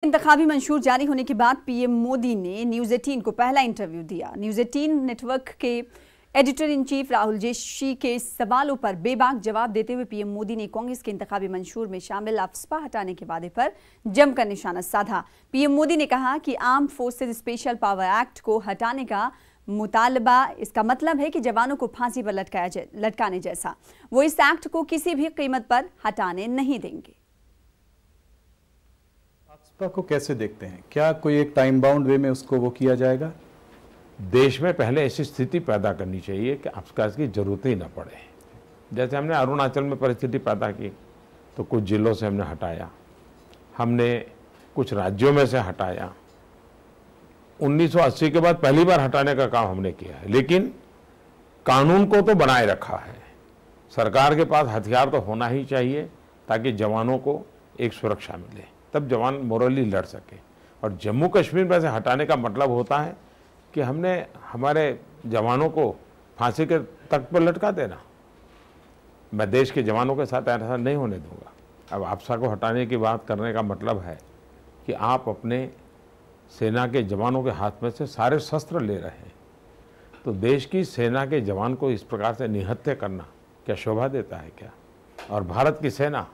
इंतखाबी मंशूर जारी होने के बाद पीएम मोदी ने न्यूज 18 को पहला इंटरव्यू दिया। न्यूज 18 नेटवर्क के editor in chief Rahul Joshi के सवालों पर बेबाक जवाब देते हुए पीएम मोदी ने कांग्रेस के इंतखाबी मंशूर में शामिल अफस्पा हटाने के वादे पर जमकर निशाना साधा। पीएम मोदी ने कहा कि arm forces special power act को हटाने का मुतालबा इसका मतलब है कि जवानों को फांसी पर लटकाने जैसा। वो इस एक्ट को किसी भी कीमत पर हटाने नहीं देंगे। अफस्पा को कैसे देखते हैं? क्या कोई एक टाइम बाउंड वे में उसको वो किया जाएगा? देश में पहले ऐसी स्थिति पैदा करनी चाहिए कि अफस्पा की जरूरत ही ना पड़े। जैसे हमने अरुणाचल में परिस्थिति पैदा की तो कुछ जिलों से हमने हटाया, हमने कुछ राज्यों में से हटाया। 1980 के बाद पहली बार हटाने का काम हमने किया है, लेकिन कानून को तो बनाए रखा है। सरकार के पास हथियार तो होना ही चाहिए ताकि जवानों को एक सुरक्षा मिले, तब जवान मोरली लड़ सके। और जम्मू कश्मीर में से हटाने का मतलब होता है कि हमने हमारे जवानों को फांसी के तख्त पर लटका देना। मैं देश के जवानों के साथ ऐसा नहीं होने दूंगा। अब अफस्पा को हटाने की बात करने का मतलब है कि आप अपने सेना के जवानों के हाथ में से सारे शस्त्र ले रहे हैं, तो देश की सेना के जवान को इस प्रकार से निहत्थे करना क्या शोभा देता है क्या? और भारत की सेना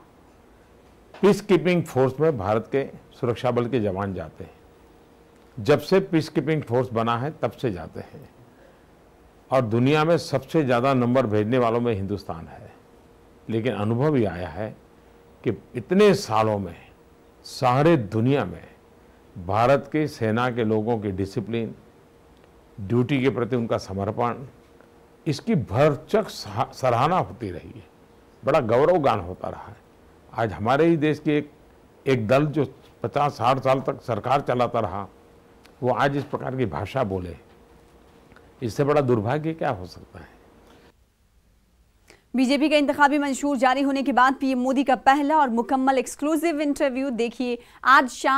पीस कीपिंग फोर्स में भारत के सुरक्षा बल के जवान जाते हैं। जब से पीस कीपिंग फोर्स बना है तब से जाते हैं, और दुनिया में सबसे ज़्यादा नंबर भेजने वालों में हिंदुस्तान है। लेकिन अनुभव ये आया है कि इतने सालों में सारे दुनिया में भारत की सेना के लोगों की डिसिप्लिन, ड्यूटी के प्रति उनका समर्पण, इसकी भरचक सराहना होती रही है। बड़ा गौरवगान होता रहा है। आज हमारे ही देश के एक दल जो 50-60 साल तक सरकार चलाता रहा, वो आज इस प्रकार की भाषा बोले, इससे बड़ा दुर्भाग्य क्या हो सकता है? बीजेपी का इंतखाबी मंशूर जारी होने के बाद पीएम मोदी का पहला और मुकम्मल एक्सक्लूसिव इंटरव्यू देखिए आज शाम।